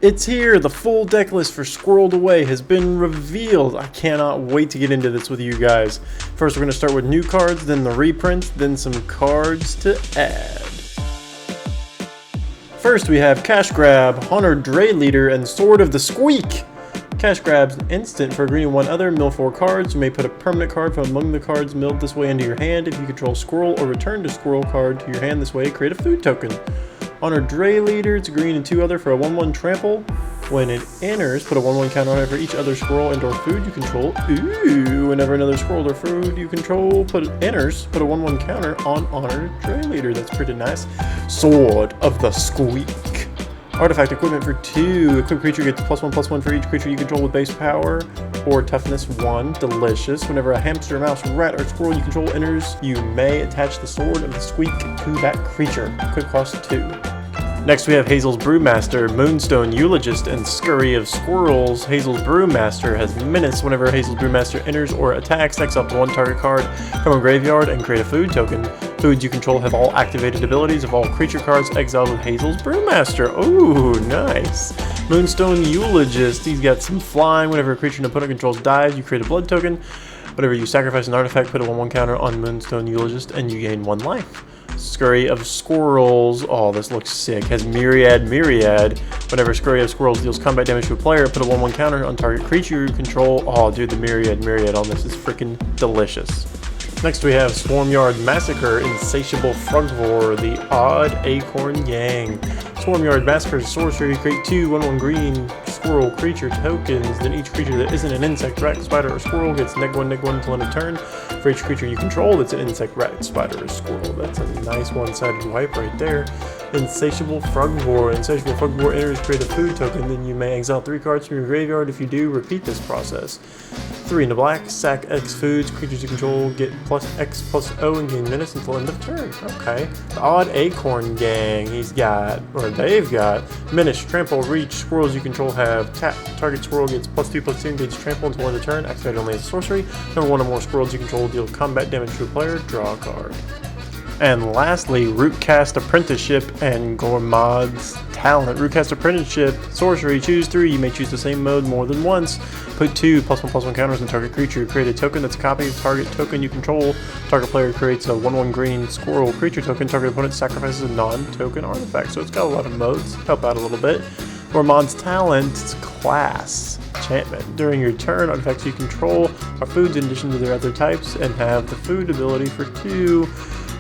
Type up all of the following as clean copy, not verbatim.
It's here! The full deck list for Squirreled Away has been revealed. I cannot wait to get into this with you guys. First we're going to start with new cards, then the reprints, then some cards to add. First we have Cash Grab, Honored Dray Leader, and Sword of the Squeak. Cash Grab's instant for a green and one other. Mill 4 cards. You may put a permanent card from among the cards milled this way into your hand. If you control Squirrel or return to Squirrel card to your hand this way, create a food token. Honored Dray Leader, it's a green and 2 other for a 1/1 trample. When it enters, put a 1/1 counter on it for each other squirrel and or food you control. Ooh, whenever another squirrel or food you control put a 1/1 counter on Honored Dray Leader. That's pretty nice. Sword of the Squeak. Artifact equipment for 2. Equipped creature gets +1/+1 for each creature you control with base power or toughness 1. Delicious. Whenever a hamster, mouse, rat, or squirrel you control enters, you may attach the Sword of the Squeak to that creature. Quick cost 2. Next we have Hazel's Brewmaster, Moonstone Eulogist, and Scurry of Squirrels. Hazel's Brewmaster has Menace. Whenever Hazel's Brewmaster enters or attacks, exile one target card from a graveyard and create a food token. Foods you control have all activated abilities of all creature cards exiled with Hazel's Brewmaster. Ooh, nice. Moonstone Eulogist, he's got some flying. Whenever a creature an opponent controls dies, you create a blood token. Whenever you sacrifice an artifact, put a 1/1 counter on Moonstone Eulogist and you gain 1 life. Scurry of Squirrels, oh this looks sick, has Myriad. Whenever Scurry of Squirrels deals combat damage to a player, put a 1/1 counter on target creature you control. Oh dude, the Myriad on this is freaking delicious. Next we have Swarmyard Massacre, Insatiable Frugivore, the Odd Acorn Gang. Swarmyard Massacre is sorcery, create 2 1/1 green squirrel creature tokens, then each creature that isn't an insect, rat, spider, or squirrel gets -1/-1 until end of turn. For each creature you control that's an insect, rat, spider, or squirrel. That's a nice one-sided wipe right there. Insatiable Frugivore. Insatiable Frugivore enters, create a food token, then you may exile 3 cards from your graveyard. If you do, repeat this process. 3 into black, sack X foods, creatures you control get +X/+0 and gain menace until end of turn. Okay. The Odd Acorn Gang, they've got menace, trample, reach, squirrels you control have tap. Target squirrel gets +2/+2 and gains trample until end of turn, activated only as a sorcery. Number 1 or more squirrels you control deal combat damage to a player, draw a card. And lastly, Rootcast Apprenticeship and Gourmand's Talent. Rootcast Apprenticeship, sorcery, choose 3. You may choose the same mode more than once. Put 2 +1/+1 counters on target creature. Create a token that's a copy of target token you control. Target player creates a 1/1 green squirrel creature token. Target opponent sacrifices a non-token artifact. So it's got a lot of modes. Help out a little bit. Gourmand's Talent, it's class. Enchantment. During your turn, artifacts you control are foods in addition to their other types and have the food ability for 2.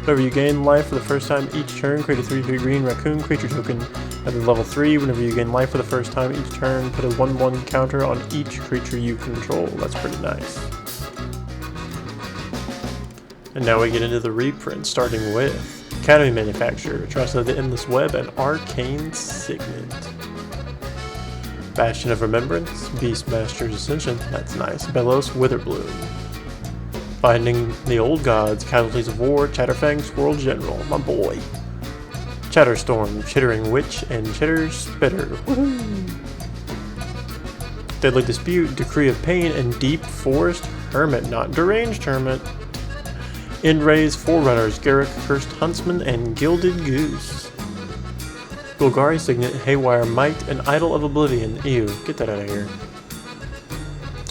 Whenever you gain life for the first time each turn, create a 3/3 green raccoon creature token. At level 3, whenever you gain life for the first time each turn, put a 1/1 counter on each creature you control. That's pretty nice. And now we get into the reprints, starting with Academy Manufacturer, Trust of the Endless Web, and Arcane Signet. Bastion of Remembrance, Beastmaster's Ascension, that's nice. Bellows Witherbloom. Finding the Old Gods, Casualties of War, Chatterfang Squirrel General, my boy. Chatterstorm, Chittering Witch, and Chitter Spitter. Woohoo! Deadly Dispute, Decree of Pain, and Deep Forest Hermit, not Deranged Hermit. Endray's Forerunners, Garrick Cursed Huntsman, and Gilded Goose. Golgari Signet, Haywire Might, and Idol of Oblivion. Ew, get that out of here.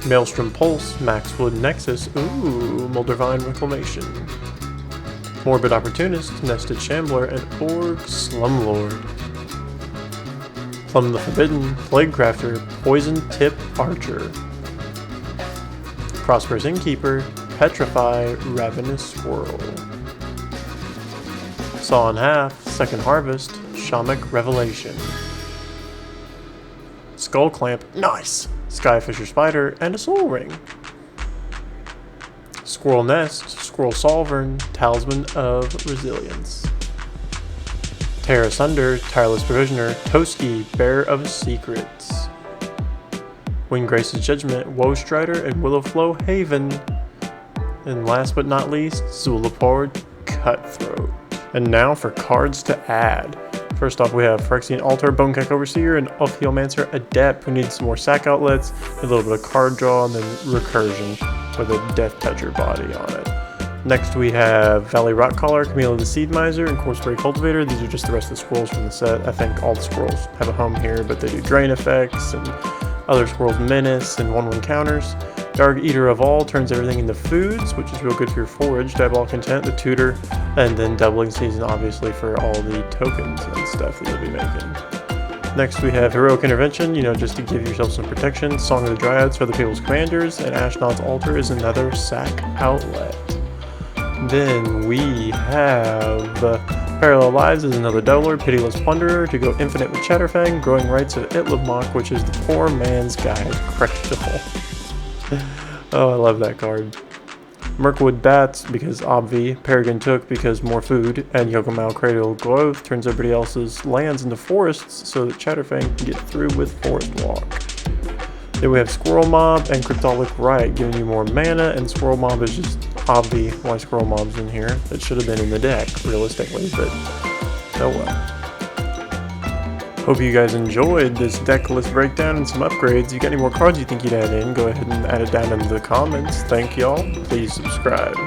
Maelstrom Pulse, Maxwood Nexus, ooh, Moldavine Reclamation. Morbid Opportunist, Nested Shambler, and Org Slumlord. Plum the Forbidden, Plague Crafter, Poison Tip Archer. Prosperous Innkeeper, Petrify, Ravenous Squirrel. Saw in Half, Second Harvest, Shamanic Revelation. Skull Clamp, nice! Skyfisher Spider, and a Soul Ring. Squirrel Nest, Squirrel Sovereign, Talisman of Resilience. Tear Asunder, Tireless Provisioner, Toski, Bearer of Secrets. Windgrace's Judgment, Woe Strider, and Willowflow Haven. And last but not least, Zulaport Cutthroat. And now for cards to add. First off, we have Phyrexian Altar, Bonecrack Overseer, and Ophiolmancer Adept, who needs some more sack outlets, a little bit of card draw, and then Recursion with a Death Toucher body on it. Next we have Valley Rockcaller, Camila the Seed Miser, and Corspray Cultivator. These are just the rest of the squirrels from the set. I think all the squirrels have a home here, but they do drain effects, and other squirrels menace, and 1/1 counters. Dark Eater of All turns everything into foods, which is real good for your forage. Diabolic Intent, the tutor, and then Doubling Season, obviously, for all the tokens and stuff that you'll be making. Next we have Heroic Intervention, just to give yourself some protection. Song of the Dryads for the People's Commanders, and Ashnod's Altar is another sack outlet. Then we have Parallel Lives is another doubler, Pitiless Plunderer to go infinite with Chatterfang, Growing Rights of Itlimoc, which is the poor man's guide Crystal. Oh, I love that card. Mirkwood Bats because obvi, Peregrine Took because more food, and Yokomal Cradle Growth turns everybody else's lands into forests so that Chatterfang can get through with Forest Walk. Then we have Squirrel Mob and Cryptolic Rite giving you more mana, and Squirrel Mob is just obvi why Squirrel Mob's in here. It should have been in the deck, realistically, but oh well. Hope you guys enjoyed this deck list breakdown and some upgrades. If you got any more cards you think you'd add in, go ahead and add it down in the comments. Thank y'all. Please subscribe.